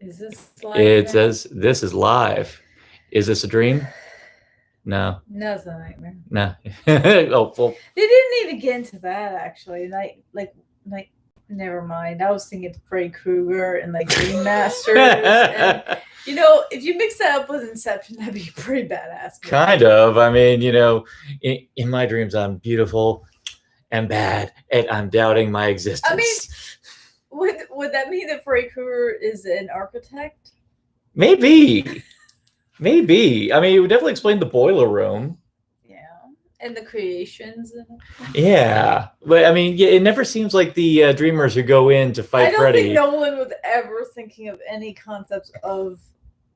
Is this live? It says this is live. Is this a dream? No. No, it's a nightmare. No. Oh, well. They didn't even get into that actually. Never mind. I was thinking Freddy Krueger and like Dream Masters. And, you know, if you mix that up with Inception, that'd be pretty badass. Kind of. I mean, you know, in my dreams, I'm beautiful and bad, and I'm doubting my existence. I mean, would that mean that Freddy Krueger is an architect? Maybe. Maybe. I mean, it would definitely explain the boiler room. And the creations. Yeah. But, I mean, yeah, it never seems like the dreamers who go in to fight Freddy. I don't think Nolan was ever thinking of any concepts of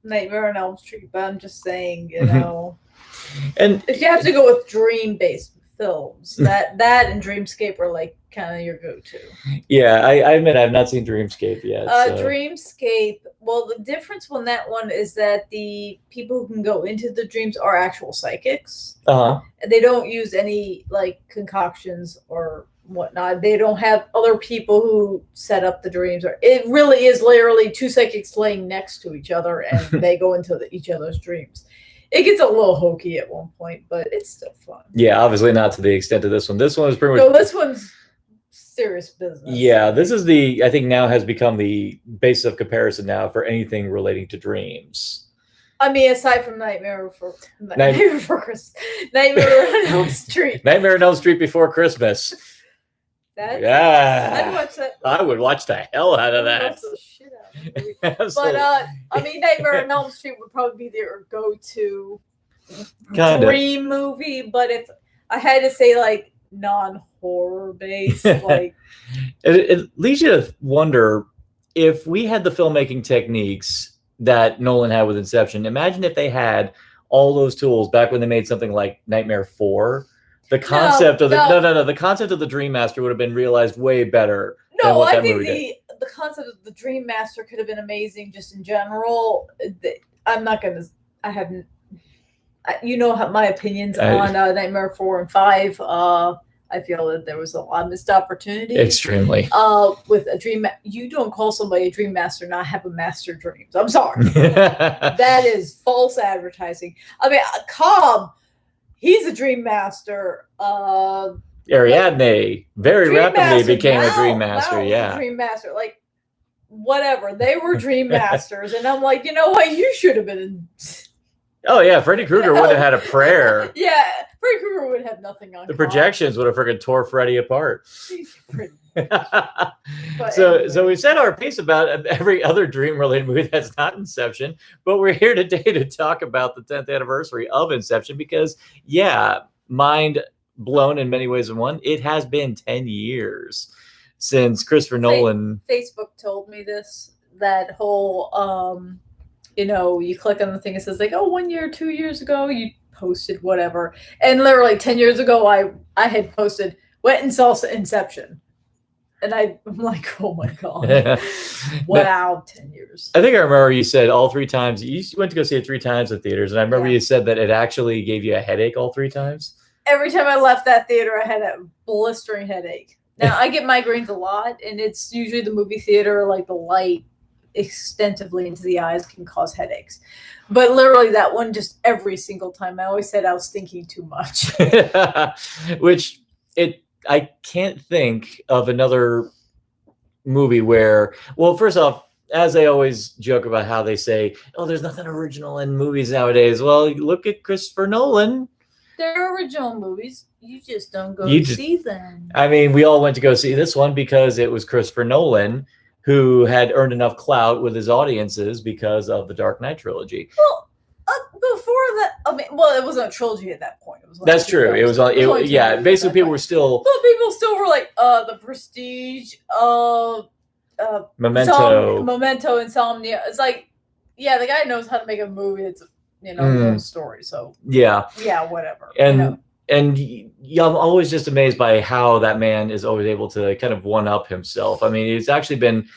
Nightmare on Elm Street, but I'm just saying, you know. And if you have to go with dream-based films, that and Dreamscape are like kind of your go-to. Yeah, I admit I've not seen Dreamscape yet. Dreamscape, well, the difference on that one is that the people who can go into the dreams are actual psychics. They don't use any like concoctions or whatnot. They don't have other people who set up the dreams. Or it really is literally two psychics laying next to each other, and they go into each other's dreams. It gets a little hokey at one point, but it's still fun. Yeah, obviously not to the extent of this one. This one is pretty much... No, this one's serious business. Yeah, this is I think now has become the basis of comparison now for anything relating to dreams. I mean, aside from Nightmare on Elm Street. Nightmare on Elm Street Before Christmas. I'd watch that. I would watch the hell out of that. But I mean, Nightmare on Elm Street would probably be their go-to dream movie. But if I had to say, like, non-horror based, like, it leads you to wonder if we had the filmmaking techniques that Nolan had with Inception. Imagine if they had all those tools back when they made something like Nightmare 4. The concept of the concept of the Dream Master would have been realized way better. No, I think the concept of the Dream Master could have been amazing just in general. I'm not gonna. I haven't. You know my opinions on Nightmare 4 and 5. I feel that there was a lot of missed opportunity. Extremely. With a dream, you don't call somebody a dream master not have a master dreams. I'm sorry. That is false advertising. I mean, Cobb, he's a dream master. Ariadne very rapidly became a dream master. Yeah, dream master. Like, whatever. They were dream masters, and I'm like, you know what? You should have been. Oh yeah, Freddy Krueger would have had a prayer. Yeah, Freddy Krueger would have nothing on. The projections would have freaking tore Freddy apart. So we've said our piece about every other dream-related movie that's not Inception, but we're here today to talk about the 10th anniversary of Inception because, yeah, mind blown in many ways. In one, it has been 10 years since Christopher Nolan. Facebook told me this. That whole. You know, you click on the thing, it says like, oh, 1 year, 2 years ago, you posted whatever. And literally 10 years ago, I had posted, went and saw Inception. And I'm like, oh my God. Wow, 10 years. I think I remember you said all 3 times, you went to go see it 3 times in theaters. And I remember you said that it actually gave you a headache all 3 times. Every time I left that theater, I had a blistering headache. Now, I get migraines a lot, and it's usually the movie theater, like the light extensively into the eyes can cause headaches. But literally that one, just every single time, I always said I was thinking too much. Which I can't think of another movie where, well, first off, as they always joke about how they say, oh, there's nothing original in movies nowadays. Well, look at Christopher Nolan. They're original movies. You just don't go see them. I mean, we all went to go see this one because it was Christopher Nolan, who had earned enough clout with his audiences because of the Dark Knight trilogy. Well, before that, I mean, well, it wasn't a trilogy at that point. It was That's true. It was basically people were still. Well, people still were like, The Prestige, Memento, Insomnia. It's like, yeah, the guy knows how to make a movie that's, you know, a story. So yeah, whatever. And I'm always just amazed by how that man is always able to kind of one-up himself. I mean, it's actually been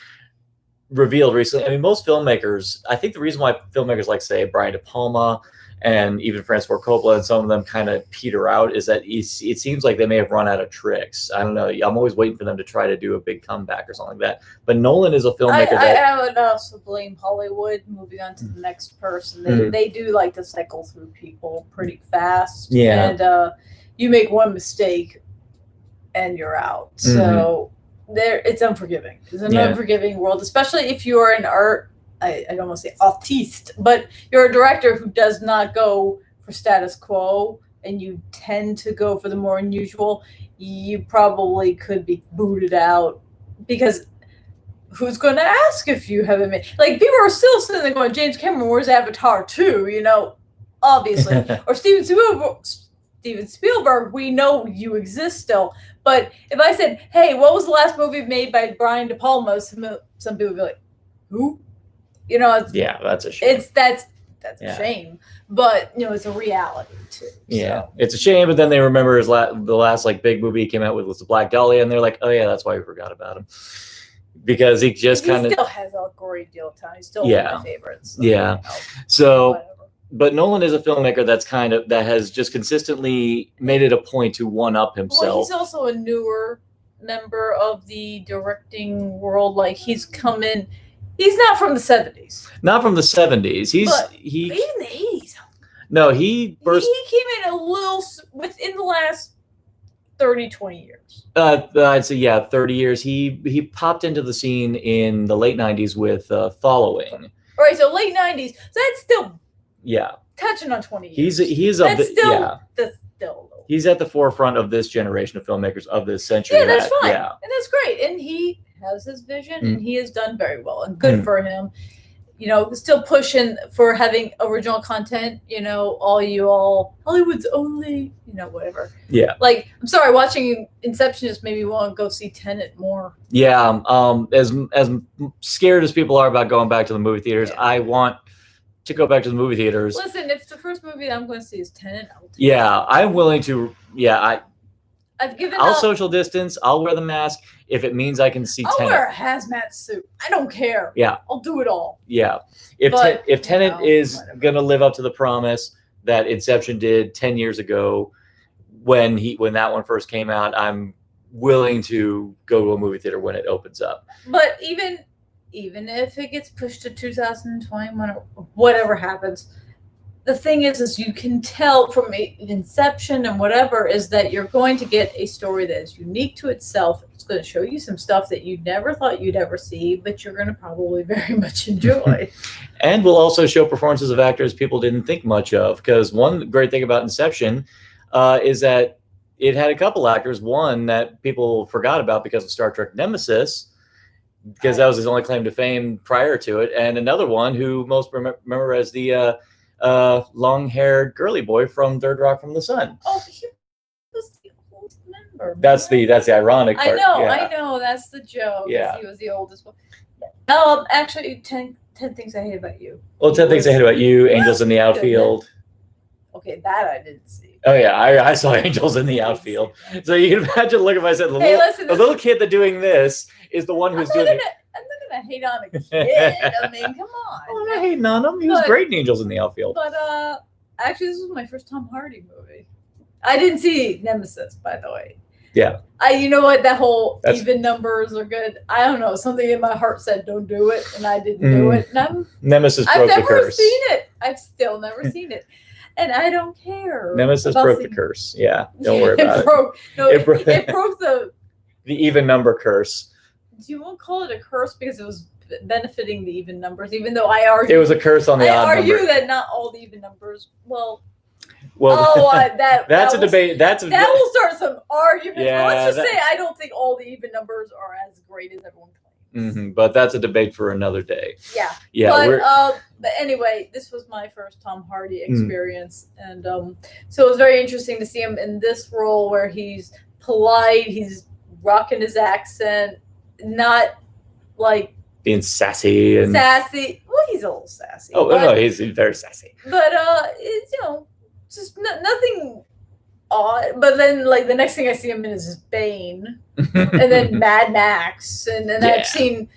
revealed recently. I mean, most filmmakers, I think the reason why filmmakers like, say, Brian De Palma and even Francis Ford Coppola and some of them kind of peter out, is that it seems like they may have run out of tricks. I don't know. I'm always waiting for them to try to do a big comeback or something like that. But Nolan is a filmmaker I would also blame Hollywood. Moving on to the next person, they do like to cycle through people pretty fast. Yeah. And you make one mistake and you're out. So it's unforgiving. It's an unforgiving world, especially if you are an art. I don't want to say artiste, but you're a director who does not go for status quo, and you tend to go for the more unusual. You probably could be booted out, because who's going to ask if you haven't made, like, people are still sitting there going, James Cameron, where's Avatar 2? You know, obviously. Or Steven Spielberg, we know you exist still. But if I said, hey, what was the last movie made by Brian De Palma? Some people would be like, who? You know, that's a shame. That's a shame, but you know, it's a reality too. Yeah, it's a shame. But then they remember the last like big movie he came out with was the Black Dahlia, and they're like, oh yeah, that's why we forgot about him, because he just kind of still has a great deal of time. He's still one of my favorites. So, yeah. You know, so, but Nolan is a filmmaker that has just consistently made it a point to one up himself. Well, he's also a newer member of the directing world. Like, he's come in. He's not from the 70s. Not from the 70s. He's in the 80s. No, he burst. He came in a little within the last 30, 20 years. I'd say 30 years. He popped into the scene in the late 90s with Following. All right, so late 90s. So that's still touching on 20 years. He's at the forefront of this generation of filmmakers of this century. Yeah, that's fine. Yeah. And that's great. And he has his vision, and he has done very well, and good for him. You know, still pushing for having original content. You know, all Hollywood's only, you know, whatever. Yeah. Like, I'm sorry, watching Inception just made me want to go see Tenet more. Yeah. As scared as people are about going back to the movie theaters, I want to go back to the movie theaters. Listen, if the first movie that I'm going to see is Tenet, I'm willing to. Yeah, I've given I'll social distance. I'll wear the mask if it means I can see Tenet. I'll wear a hazmat suit. I don't care. Yeah. I'll do it all. Yeah. If Tenet is going to live up to the promise that Inception did 10 years ago, when that one first came out, I'm willing to go to a movie theater when it opens up. But even if it gets pushed to 2021 or whatever happens, the thing is you can tell from Inception and whatever is that you're going to get a story that is unique to itself. It's going to show you some stuff that you never thought you'd ever see, but you're going to probably very much enjoy. And we'll also show performances of actors people didn't think much of, because one great thing about Inception is that it had a couple actors, one that people forgot about because of Star Trek Nemesis, because that was his only claim to fame prior to it, and another one who most remember as the long-haired girly boy from Third Rock from the Sun. Oh, he was the oldest member. That's the ironic part. I know. That's the joke. Yeah. He was the oldest one. Actually, 10 Things I Hate About You. Well, 10 Things I Hate About You, Angels in the Outfield. Okay, that I didn't see. Oh, yeah. I saw Angels in the Outfield. So you can imagine, look, if I said the little kid that's doing this is the one who's doing it. I'm not going to hate on a kid. I mean, come on. I'm not hating on him. He was great in Angels in the Outfield. But actually, this was my first Tom Hardy movie. I didn't see Nemesis, by the way. Yeah. You know what? That whole even numbers are good. I don't know. Something in my heart said, don't do it. And I didn't do it. And Nemesis broke the curse. I've never seen it. I've still never seen it. And I don't care. Nemesis broke the curse. Yeah. Don't worry about it. It broke the even number curse. You won't call it a curse because it was benefiting the even numbers, even though I argue it was a curse on the odd number. I argue that not all the even numbers. That's a debate. That will start some arguments. Yeah, let's just say I don't think all the even numbers are as great as everyone claims. Mm-hmm, but that's a debate for another day. Yeah. Yeah. But anyway, this was my first Tom Hardy experience, and so it was very interesting to see him in this role where he's polite, he's rocking his accent. Not like being sassy. Well, he's a little sassy. Oh, no, he's very sassy. But it's just nothing odd. But then, like, the next thing I see him in is Bane, and then Mad Max, and then I've seen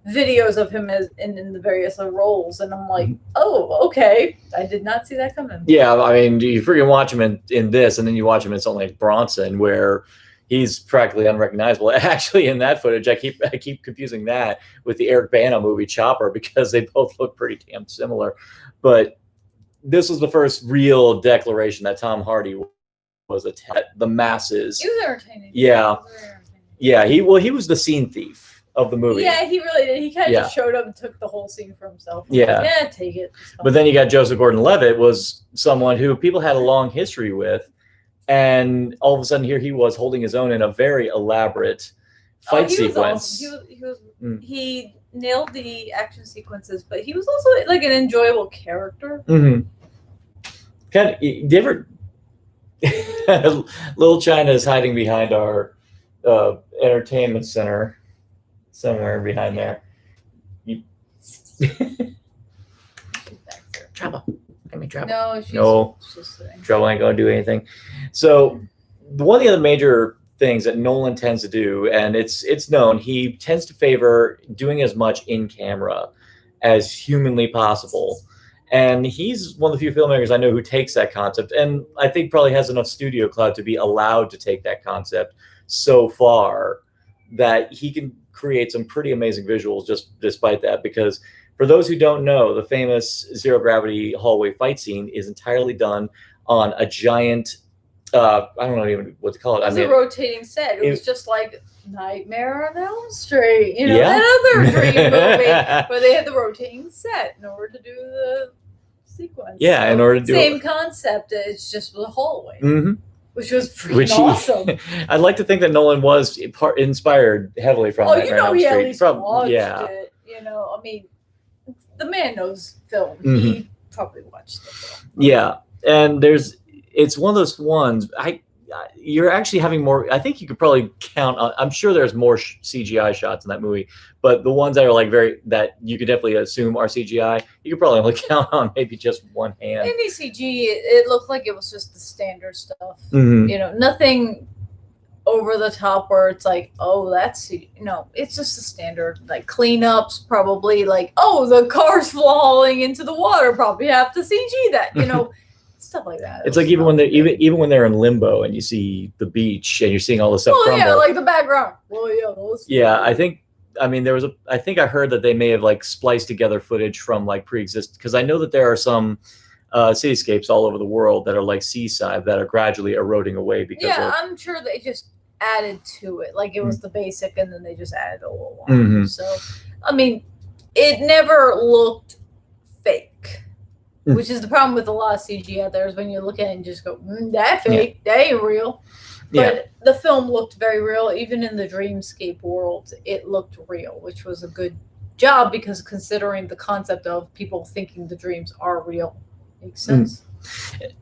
videos of him as in the various roles, and I'm like, oh, okay, I did not see that coming. Yeah, I mean, you freaking watch him in this, and then you watch him in something like Bronson, where he's practically unrecognizable. Actually, in that footage, I keep confusing that with the Eric Bana movie Chopper, because they both look pretty damn similar. But this was the first real declaration that Tom Hardy was the masses. He was entertaining. Yeah, yeah. He was the scene thief of the movie. Yeah, he really did. He kind of just showed up and took the whole scene for himself. Yeah. Like, yeah, take it. But then you got Joseph Gordon-Levitt, was someone who people had a long history with, and all of a sudden here he was holding his own in a very elaborate fight sequence. Awesome. He nailed the action sequences, but he was also like an enjoyable character. Mm-hmm. Kind of different. Little China is hiding behind our entertainment center. Somewhere behind there. Trouble. Give me trouble. No, trouble ain't gonna do anything. So one of the other major things that Nolan tends to do, and it's known, he tends to favor doing as much in camera as humanly possible. And he's one of the few filmmakers I know who takes that concept, and I think probably has enough studio clout to be allowed to take that concept so far that he can create some pretty amazing visuals just despite that. Because for those who don't know, the famous zero gravity hallway fight scene is entirely done on a giant I don't know even what to call it. It was a rotating set. It was just like Nightmare on Elm Street, that other dream movie where they had the rotating set in order to do the sequence. Yeah, so in order to do same concept. It's just the hallway. Mm-hmm. Which was pretty awesome. I'd like to think that Nolan was inspired heavily from that. He at least watched it. I mean, the man knows film. Mm-hmm. He probably watched the film. Yeah, and it's one of those ones. You're actually having more. I think you could probably count on. I'm sure there's more CGI shots in that movie, but the ones that are like that you could definitely assume are CGI, you could probably only count on maybe just one hand. Any CG, it looked like it was just the standard stuff. Mm-hmm. Nothing over the top where it's like, oh, that's it's just the standard like cleanups, probably like, oh, the car's falling into the water, probably have to CG that, stuff like that. It's like even when they're in limbo and you see the beach and you're seeing all the stuff crumble. Yeah, like the background. Well, yeah, those. Yeah, I think I heard that they may have like spliced together footage from like pre-existing, because I know that there are some cityscapes all over the world that are like seaside that are gradually eroding away because I'm sure they just added to it. Like it was the basic and then they just added a little on. Mm-hmm. So, I mean, it never looked fake. Which is the problem with a lot of CG out there, is when you look at it and just go, that fake, that ain't real. But the film looked very real. Even in the dreamscape world, it looked real, which was a good job, because considering the concept of people thinking the dreams are real makes sense.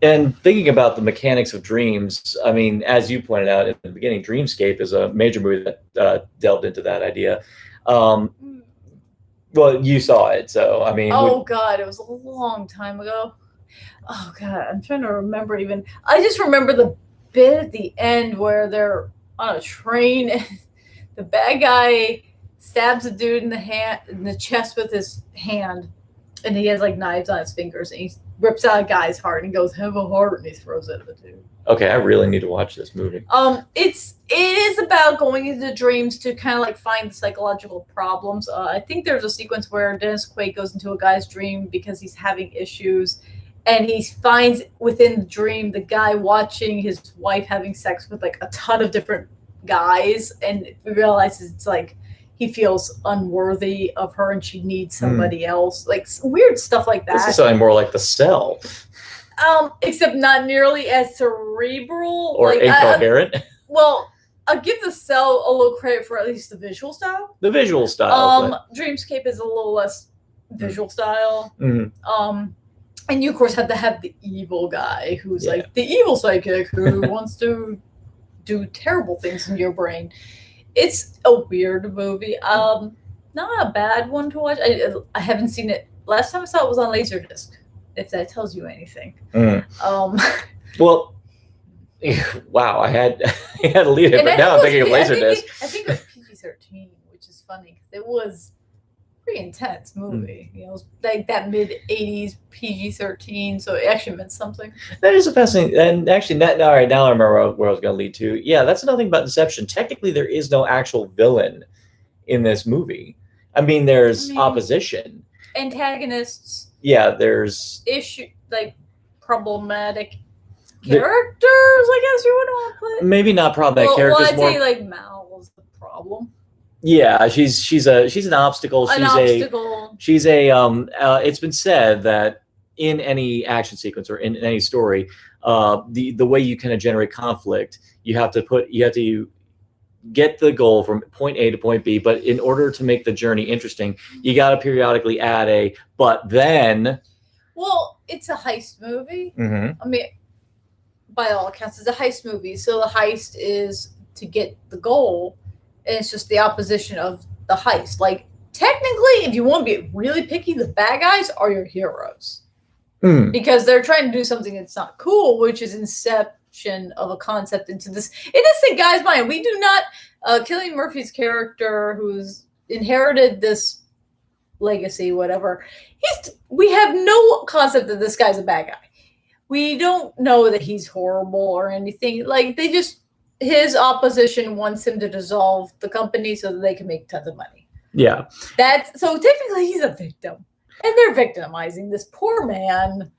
And thinking about the mechanics of dreams, I mean, as you pointed out at the beginning, Dreamscape is a major movie that delved into that idea. Well, you saw it, so I mean. Oh God, it was a long time ago. Oh God, I'm trying to remember even. I just remember the bit at the end where they're on a train and the bad guy stabs a dude in the chest with his hand, and he has like knives on his fingers, and he rips out a guy's heart and goes, "Have a heart," and he throws it at the dude. Okay, I really need to watch this movie. It is about going into dreams to kind of like find the psychological problems. I think there's a sequence where Dennis Quaid goes into a guy's dream because he's having issues, and he finds within the dream the guy watching his wife having sex with like a ton of different guys, and realizes it's like he feels unworthy of her and she needs somebody else. Like weird stuff like that. This is something more like The Cell. Except not nearly as cerebral or like, incoherent. Well, I'll give The Cell a little credit for at least the visual style. The visual style. Dreamscape is a little less visual style. Mm-hmm. And you of course have to have the evil guy who's like the evil psychic who wants to do terrible things in your brain. It's a weird movie. Not a bad one to watch. I haven't seen it. Last time I saw it was on Laserdisc, if that tells you anything. Well, wow, I had to leave it, but now I'm thinking of Laserdisc. I think it was PG-13, which is funny because it was pretty intense movie. You know, like that mid-80s PG-13, so it actually meant something. That is a fascinating, and actually, all right, now I remember where I was going to lead to. Yeah, that's another thing about Inception. Technically, there is no actual villain in this movie. I mean, there's opposition. Antagonists. Yeah, there's problematic characters, I guess you would want to put. Maybe not problematic characters. Well, I'd say like Mal was the problem. Yeah, she's an obstacle. She's a it's been said that in any action sequence or in any story, the way you kind of generate conflict, you have to get the goal from point A to point B, but in order to make the journey interesting, you got to periodically add a but then. Well, it's a heist movie. Mm-hmm. I mean, by all accounts, it's a heist movie. So the heist is to get the goal, and it's just the opposition of the heist. Like, technically, if you want to be really picky, the bad guys are your heroes. Because they're trying to do something that's not cool, which is inception of a concept into this innocent guy's mind. We do not, Cillian Murphy's character, who's inherited this legacy, whatever, we have no concept that this guy's a bad guy. We don't know that he's horrible or anything. Like, his opposition wants him to dissolve the company so that they can make tons of money. Yeah. So technically he's a victim. And they're victimizing this poor man.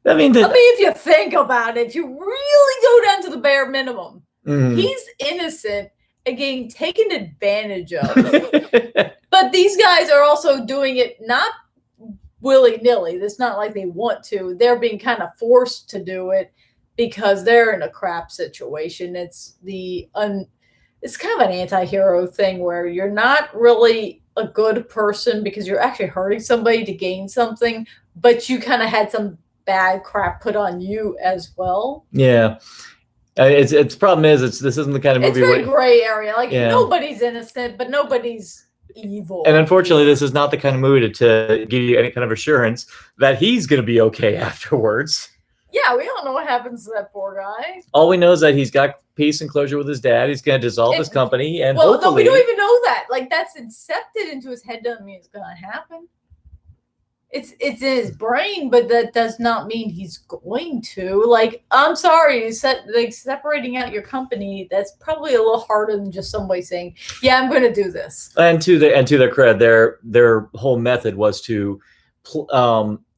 I mean, if you think about it, if you really go down to the bare minimum, he's innocent and getting taken advantage of. But these guys are also doing it not willy-nilly. It's not like they want to. They're being kind of forced to do it because they're in a crap situation. It's kind of an anti-hero thing where you're not really a good person because you're actually hurting somebody to gain something, but you kind of had some bad crap put on you as well. Yeah. It's problem is this isn't the kind of movie. It's very gray area. Like, nobody's innocent, but nobody's evil. And unfortunately, this is not the kind of movie to give you any kind of assurance that he's going to be okay afterwards. Yeah, we don't know what happens to that poor guy. All we know is that he's got peace and closure with his dad. He's going to dissolve his company, and hopefully... no, we don't even know that. Like, that's incepted into his head. Doesn't mean it's going to happen. It's in his brain, but that does not mean he's going to. Like, I'm sorry, separating out your company, that's probably a little harder than just somebody saying, "Yeah, I'm going to do this." And to their credit, their whole method was to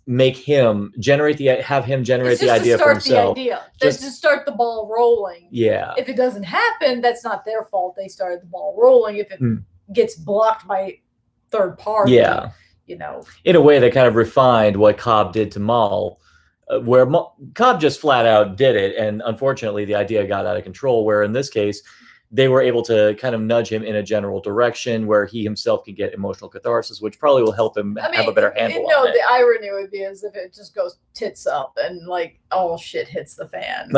make him generate the idea for himself. Just to start the ball rolling. Yeah. If it doesn't happen, that's not their fault. They started the ball rolling. If it gets blocked by third party. Yeah. You know, in a way that kind of refined what Cobb did to Mal, where Cobb just flat out did it. And unfortunately, the idea got out of control, where in this case, they were able to kind of nudge him in a general direction where he himself could get emotional catharsis, which probably will help him have a better handle on it. The irony would be as if it just goes tits up and like all shit hits the fan.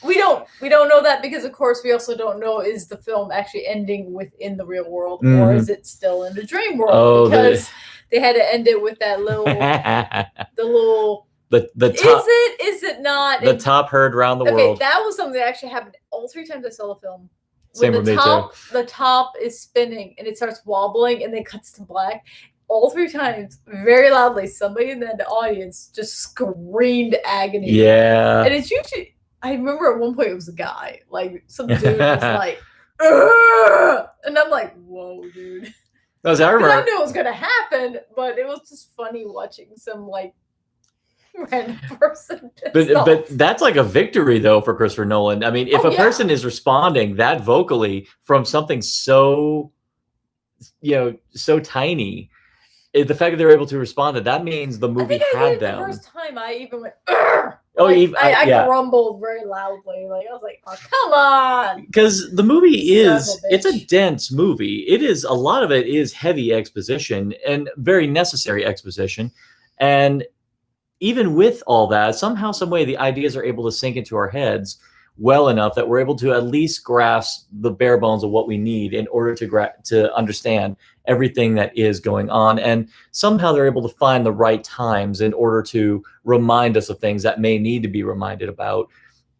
We don't know that because, of course, we also don't know, is the film actually ending within the real world or is it still in the dream world? Because they had to end it with that little, the top, is it not? The top heard around the world. Okay, that was something that actually happened all 3 times I saw the film. When the top is spinning and it starts wobbling and then cuts to black. All 3 times, very loudly, somebody in the audience just screamed agony. Yeah. And it's usually... I remember at one point it was a guy, like some dude was like, "Ugh!" And I'm like, "Whoa, dude!" I remember. I knew it was gonna happen, but it was just funny watching some like random person. But that's like a victory though for Christopher Nolan. I mean, if a person is responding that vocally from something so, so tiny, the fact that they're able to respond to that means the movie had them. The first time I even went, "Ugh!" I grumbled very loudly. Like, I was like, "Oh, come on!" Because the movie it's a dense movie. It is, a lot of it is heavy exposition and very necessary exposition. And even with all that, somehow, some way, the ideas are able to sink into our heads well enough that we're able to at least grasp the bare bones of what we need in order to understand everything that is going on. And somehow they're able to find the right times in order to remind us of things that may need to be reminded about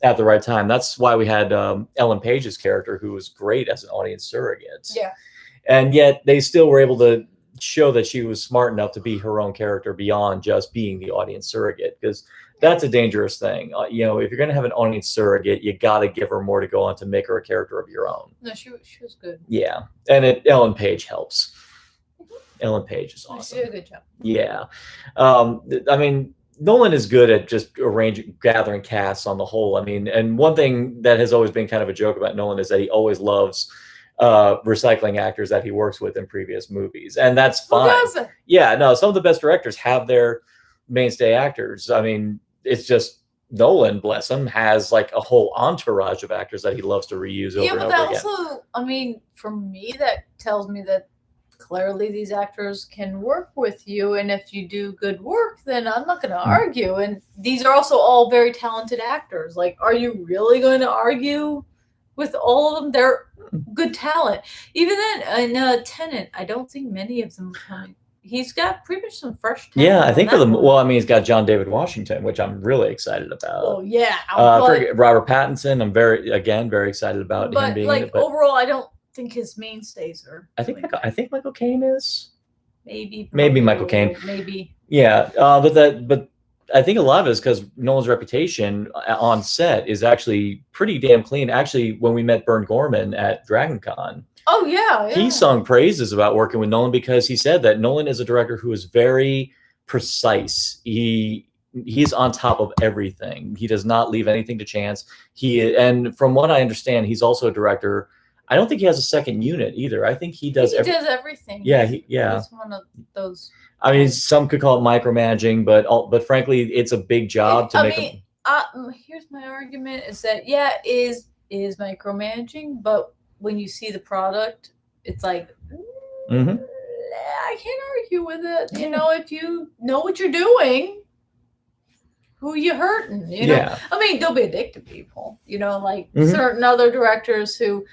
at the right time. That's why we had Ellen Page's character, who was great as an audience surrogate. Yeah. And yet they still were able to show that she was smart enough to be her own character beyond just being the audience surrogate, because that's a dangerous thing. You know, if you're going to have an audience surrogate, you got to give her more to go on to make her a character of your own. No, she was good. Yeah, and Ellen Page helps. Ellen Page is awesome. She did a good job. Yeah, I mean, Nolan is good at just gathering casts on the whole. I mean, and one thing that has always been kind of a joke about Nolan is that he always loves recycling actors that he works with in previous movies, and that's fine. Who doesn't? Yeah, no, some of the best directors have their mainstay actors. I mean, it's just Nolan, bless him, has like a whole entourage of actors that he loves to reuse over and over again. Also, I mean, for me, that tells me that clearly these actors can work with you, and if you do good work, then I'm not going to argue. And these are also all very talented actors. Like, are you really going to argue with all of them? They're good talent. Even then, in Tenet, I don't think many of them are coming. He's got pretty much some fresh talent. Yeah, I think well, I mean, he's got John David Washington, which I'm really excited about. Oh yeah, for Robert Pattinson, I'm very excited about him being in it. But overall, I don't think his mainstays are. I think Michael Caine is. Maybe Michael Caine. Maybe. Yeah, but I think a lot of it is because Nolan's reputation on set is actually pretty damn clean. Actually, when we met Bern Gorman at DragonCon. Oh yeah. He sung praises about working with Nolan because he said that Nolan is a director who is very precise. He's on top of everything. He does not leave anything to chance. And from what I understand, he's also a director. I don't think he has a second unit either. I think he does. He does everything. Yeah, He's one of those. I mean, some could call it micromanaging, but frankly, it's a big job to make. Here's my argument: is that is micromanaging, but when you see the product, it's like, I can't argue with it. You know, if you know what you're doing, who you hurting? You know, I mean, don't be a dick to people. You know, like certain other directors who,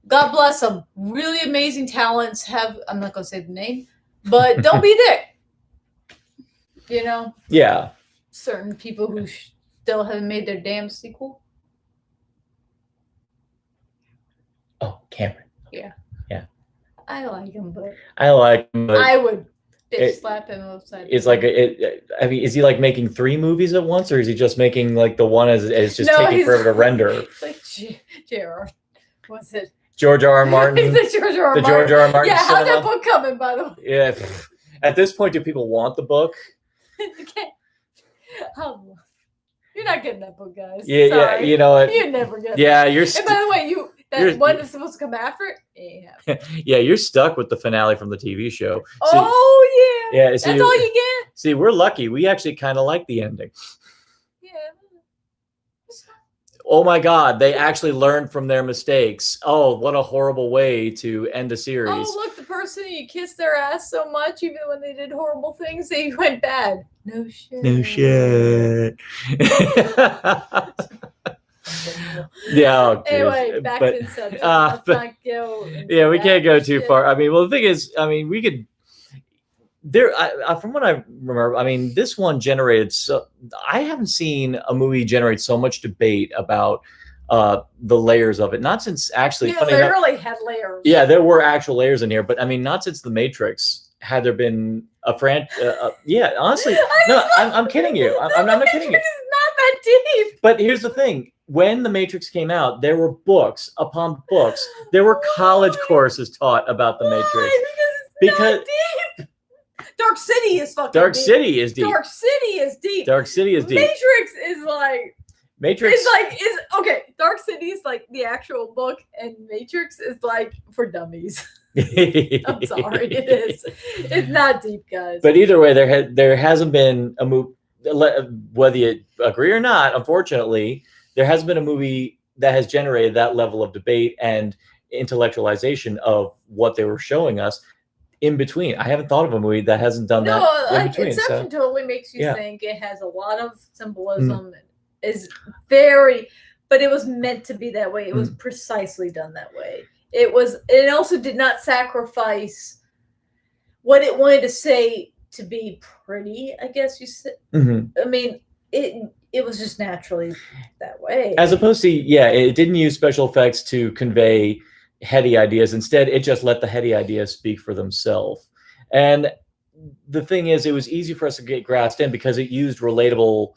God bless them, really amazing talents have. I'm not gonna say the name, but don't be a dick. You know. Yeah. Certain people who still haven't made their damn sequel. Oh, Cameron. Yeah. Yeah. I like him, but I would slap him upside. It's like I mean, is he like making 3 movies at once, or is he just making like the one as just taking forever to render? It's like J.R. What's it? George R. R. Martin. He's the George R. R. Martin. George R. R. Martin. Yeah, how's that book coming, by the way? Yeah. At this point, do people want the book? You're not getting that book, guys. Yeah, sorry. You know what? You never get it. Yeah, And by the way, that one that's supposed to come after it. Yeah, you're stuck with the finale from the TV show. Oh yeah. Yeah, that's all you get. See, we're lucky. We actually kind of like the ending. Yeah. Oh my God, they actually learned from their mistakes. Oh, what a horrible way to end a series. Oh, look, the person you kissed their ass so much, even when they did horrible things, they went bad. No shit. No shit. Yeah. Oh, anyway, back to Inception. Let's not go. Yeah, we can't go too far. I mean, well, the thing is, I mean, we could. From what I remember, I mean, this one generated I haven't seen a movie generate so much debate about the layers of it. Not since actually. Yeah, they really had layers. Yeah, there were actual layers in here, but I mean, not since The Matrix had there been a yeah, honestly, no, I'm kidding you. I'm not kidding you. It's not that deep. But here's the thing: when The Matrix came out, there were books upon books. There were college courses taught about The Matrix because. Dark City is fucking Dark deep. City is deep. Dark City is deep. Dark City is deep. Matrix is like Matrix is okay. Dark City is like the actual book, and Matrix is like for dummies. I'm sorry, it is. It's not deep, guys. But either way, there hasn't been a movie, whether you agree or not. Unfortunately, there hasn't been a movie that has generated that level of debate and intellectualization of what they were showing us. In between, I haven't thought of a movie that hasn't done that. No, in between, Inception totally makes you think. It has a lot of symbolism. Is very, but it was meant to be that way. It was precisely done that way. It also did not sacrifice what it wanted to say to be pretty, I guess you said. I mean, it was just naturally that way. As opposed to, it didn't use special effects to convey heady ideas. Instead, it just let the heady ideas speak for themselves. And the thing is, it was easy for us to get grasped in because it used relatable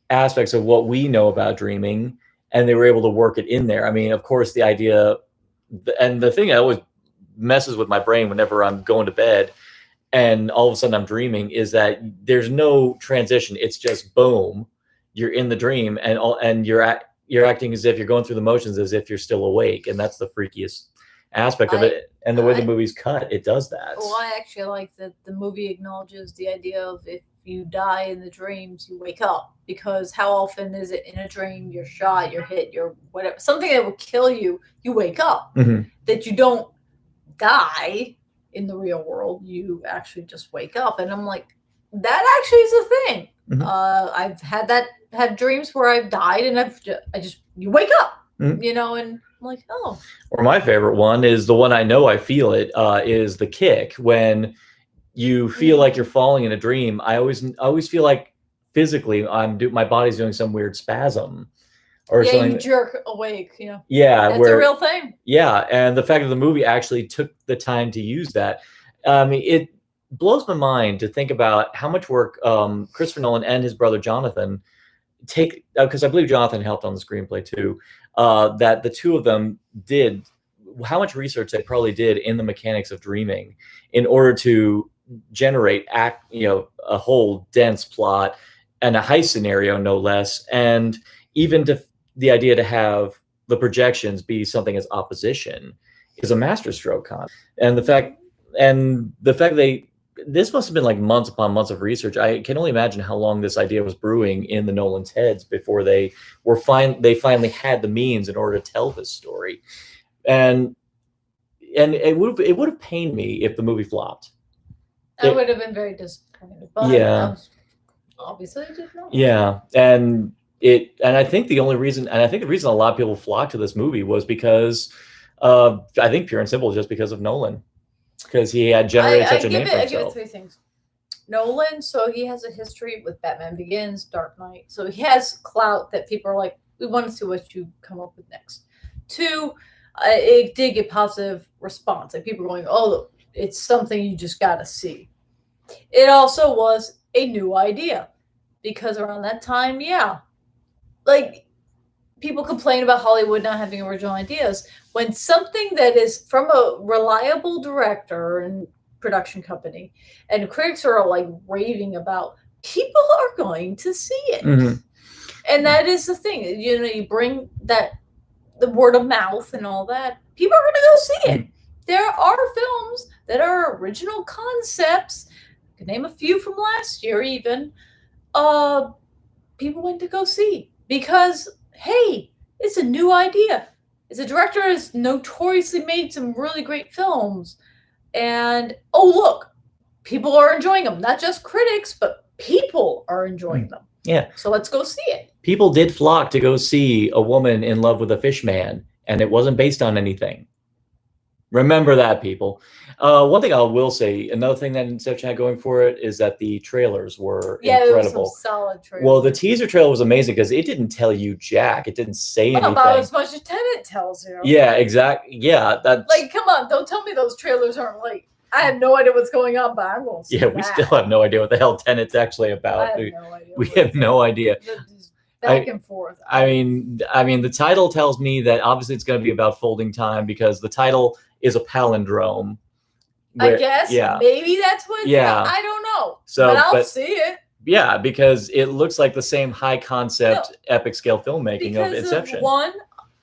aspects of what we know about dreaming, and they were able to work it in there. I mean, of course, the idea, and the thing that always messes with my brain whenever I'm going to bed and all of a sudden I'm dreaming is that there's no transition. It's just boom, you're in the dream, and you're acting as if you're going through the motions as if you're still awake, and that's the freakiest aspect of it. And the way the movie's cut, it does that. Well, I actually like that the movie acknowledges the idea of if you die in the dreams, you wake up. Because how often is it in a dream, you're shot, you're hit, you're whatever, something that will kill you, you wake up. That you don't die in the real world, you actually just wake up. And I'm like, that actually is a thing. I've had dreams where I've died and you wake up, you know, and I'm like, oh. Or my favorite one is the one I know I feel it, is the kick. When you feel like you're falling in a dream, I always feel like physically my body's doing some weird spasm or something. You jerk awake, you know. Yeah, that's a real thing. Yeah, and the fact that the movie actually took the time to use that, it blows my mind to think about how much work Christopher Nolan and his brother Jonathan take, because I believe Jonathan helped on the screenplay too, that the two of them did, how much research they probably did in the mechanics of dreaming in order to generate a whole dense plot and a heist scenario, no less, and even the idea to have the projections be something as opposition is a masterstroke. And the fact this must have been like months upon months of research. I can only imagine how long this idea was brewing in the Nolans' heads before they finally had the means in order to tell this story. And it would have pained me if the movie flopped. I would have been very disappointed. But yeah. Obviously it did not. Yeah. And I think the reason a lot of people flocked to this movie was because I think pure and simple just because of Nolan. Because he had generated such a name for himself. I give it 3 things. Nolan, so he has a history with Batman Begins, Dark Knight. So he has clout that people are like, we want to see what you come up with next. 2, it did get positive response. Like people were going, oh, it's something you just got to see. It also was a new idea. Because around that time, like people complain about Hollywood not having original ideas. When something that is from a reliable director and production company and critics are like raving about, people are going to see it. And that is the thing. You know, you bring the word of mouth and all that, people are going to go see it. There are films that are original concepts. I can name a few from last year even. People went to go see because, hey, it's a new idea. As a director has notoriously made some really great films. And, oh, look, people are enjoying them. Not just critics, but people are enjoying them. Yeah. So let's go see it. People did flock to go see A Woman in Love with a Fish Man, and it wasn't based on anything. Remember that, people. One thing I will say, another thing that Inception had going for it is that the trailers were incredible. There was some solid trailers. Well, the teaser trailer was amazing because it didn't tell you jack. It didn't say anything. About as much as Tenet tells you. Yeah, exactly. Yeah, that's like, come on, don't tell me those trailers aren't like. I have no idea what's going on, but I won't see we still have no idea what the hell Tenet's actually about. We have no idea. Back and forth. I mean, the title tells me that obviously it's going to be about folding time because the title is a palindrome. I guess. Yeah. Maybe that's what. Yeah. I don't know. So, but I'll see it. Yeah, because it looks like the same high concept, epic scale filmmaking of Inception. One,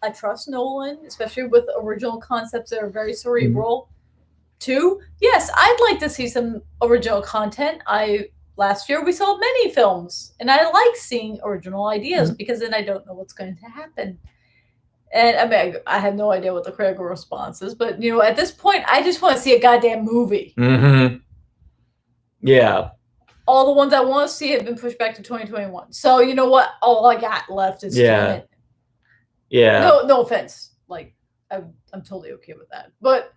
I trust Nolan, especially with original concepts that are very cerebral. 2, yes, I'd like to see some original content. Last year we saw many films, and I like seeing original ideas because then I don't know what's going to happen. And I mean, I have no idea what the critical response is, but you know, at this point, I just want to see a goddamn movie. Yeah. All the ones I want to see have been pushed back to 2021. So you know what? All I got left is Tenet. Yeah. No offense. Like I'm totally okay with that, but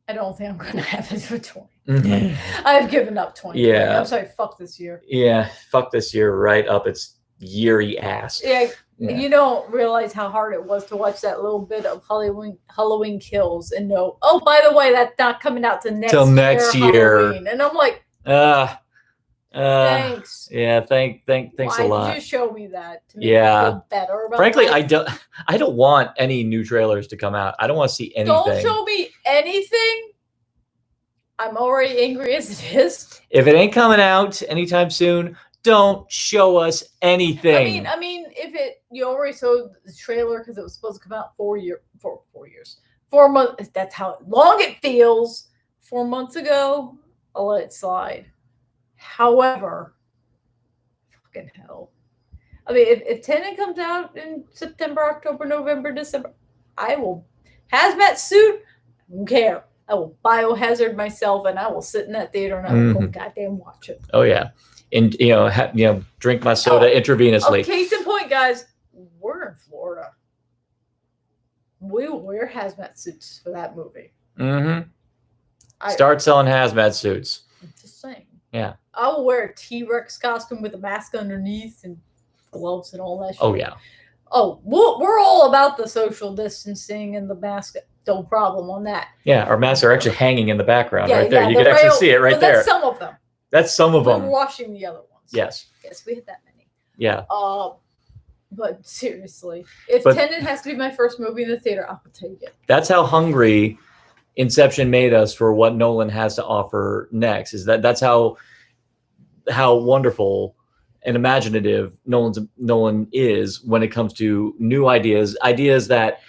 I don't think I'm going to have it for 20. I've given up 20. Yeah. I'm sorry. Fuck this year. Yeah. Fuck this year right up its yeary ass. Yeah. Yeah. You don't realize how hard it was to watch that little bit of Halloween Kills and know, oh, by the way, that's not coming out till next year. Halloween. And I'm like, thanks. Yeah, thanks Why a lot. Did you show me that to make me feel better about Frankly, life? I don't want any new trailers to come out. I don't want to see anything. Don't show me anything. I'm already angry as it is. If it ain't coming out anytime soon, don't show us anything. I mean, if you already showed the trailer because it was supposed to come out 4 years, 4 months. That's how long it feels. 4 months ago, I'll let it slide. However, fucking hell. I mean, if Tenet comes out in September, October, November, December, I will hazmat suit. I don't care. I will biohazard myself, and I will sit in that theater and I will go goddamn watch it. Oh yeah, and drink my soda intravenously. Case in point, guys, we're in Florida. We will wear hazmat suits for that movie. Start selling hazmat suits. I'm just saying. Yeah. I will wear a T-Rex costume with a mask underneath and gloves and all that shit. Oh yeah. Oh, we're all about the social distancing and the mask. No problem on that. Yeah, our masks are actually hanging in the background right there. You can actually see it right there. That's some of them. That's some of them. We're washing the other ones. Yes. Yes, we had that many. Yeah. But seriously, if Tenet has to be my first movie in the theater, I'll take it. That's how hungry Inception made us for what Nolan has to offer next. That's how wonderful and imaginative Nolan is when it comes to new ideas that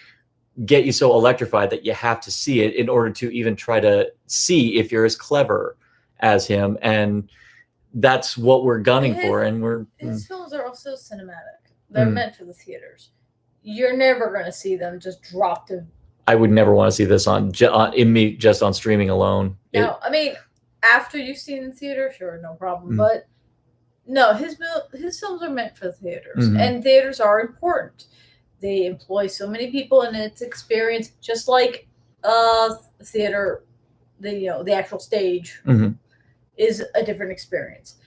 get you so electrified that you have to see it in order to even try to see if you're as clever as him. And that's what we're gunning for. And his films are also cinematic. They're meant for the theaters. You're never going to see them just dropped in. I would never want to see this just on streaming alone. No, I mean, after you've seen it in theater, sure, no problem. But no, his films are meant for theaters, and theaters are important. They employ so many people in its experience, just like theater, the actual stage is a different experience.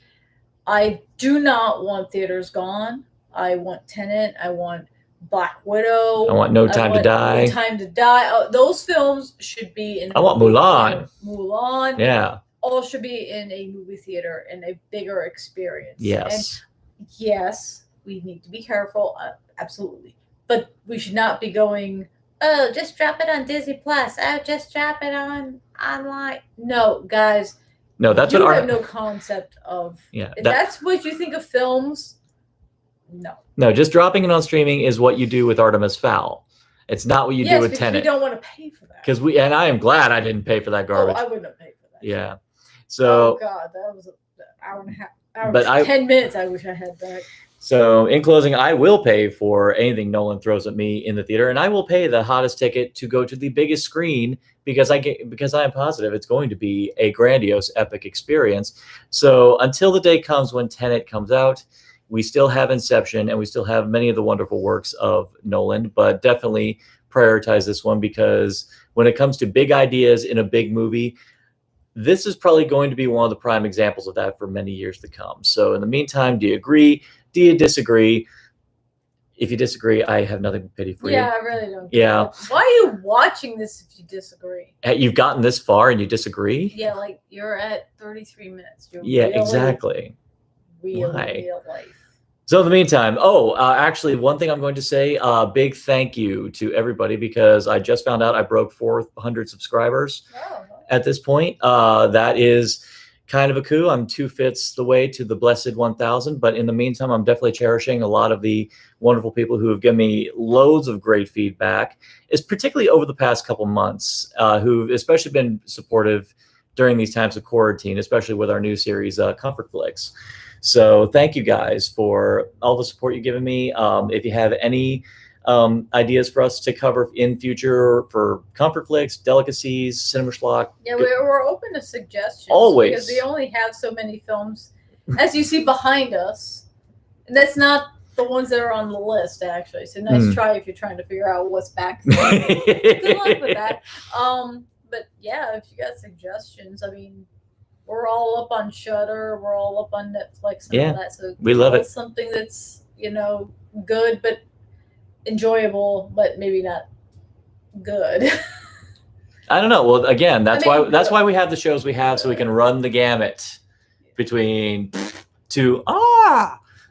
I do not want theaters gone. I want Tenet. I want Black Widow. I want No Time to Die. No Time to Die. Those films should be in. I want Mulan. Mulan. Yeah. All should be in a movie theater and a bigger experience. Yes. And yes, we need to be careful. Absolutely. But we should not be going, oh, just drop it on Disney Plus. Oh, just drop it online. No, guys. No, that's you have no concept of. Yeah. That's what you think of films. No, just dropping it on streaming is what you do with Artemis Fowl. It's not what you do with Tenet. We don't want to pay for that. And I am glad I didn't pay for that garbage. I wouldn't have paid for that. Yeah. So. Oh God, that was an hour and a half. 10 minutes. I wish I had that. So in closing, I will pay for anything Nolan throws at me in the theater, and I will pay the hottest ticket to go to the biggest screen because I am positive it's going to be a grandiose, epic experience. So until the day comes when Tenet comes out, we still have Inception and we still have many of the wonderful works of Nolan, but definitely prioritize this one because when it comes to big ideas in a big movie, this is probably going to be one of the prime examples of that for many years to come. So in the meantime, do you agree? Do you disagree? If you disagree, I have nothing but pity for you. Yeah, I really don't. Yeah. Why are you watching this if you disagree? You've gotten this far and you disagree? Yeah, like you're at 33 minutes. Exactly. Real life. So in the meantime, actually, one thing I'm going to say, big thank you to everybody because I just found out I broke 400 subscribers at this point. That is kind of a coup. I'm 2/5 the way to the blessed 1,000. But in the meantime, I'm definitely cherishing a lot of the wonderful people who have given me loads of great feedback, is particularly over the past couple months, who've especially been supportive during these times of quarantine, especially with our new series, Comfort Flicks. So thank you guys for all the support you've given me. If you have any ideas for us to cover in future for Comfort Flicks, Delicacies, Cinema Schlock. Yeah, we're open to suggestions. Always. Because we only have so many films, as you see behind us. And that's not the ones that are on the list, actually. So nice try if you're trying to figure out what's back there. Good luck with that. But yeah, if you got suggestions, I mean, we're all up on Shudder, we're all up on Netflix and all that. So we love it. Something that's, good, but enjoyable, but maybe not good. I don't know. Well, again, that's I mean, why we have the shows we have, so we can run the gamut between to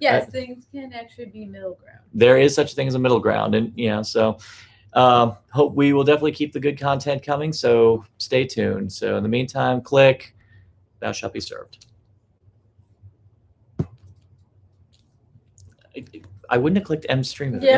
yes, things can actually be middle ground. There is such a thing as a middle ground, and so hope we will definitely keep the good content coming. So stay tuned. So in the meantime, click "Thou shalt be served." I wouldn't have clicked M stream. Yeah.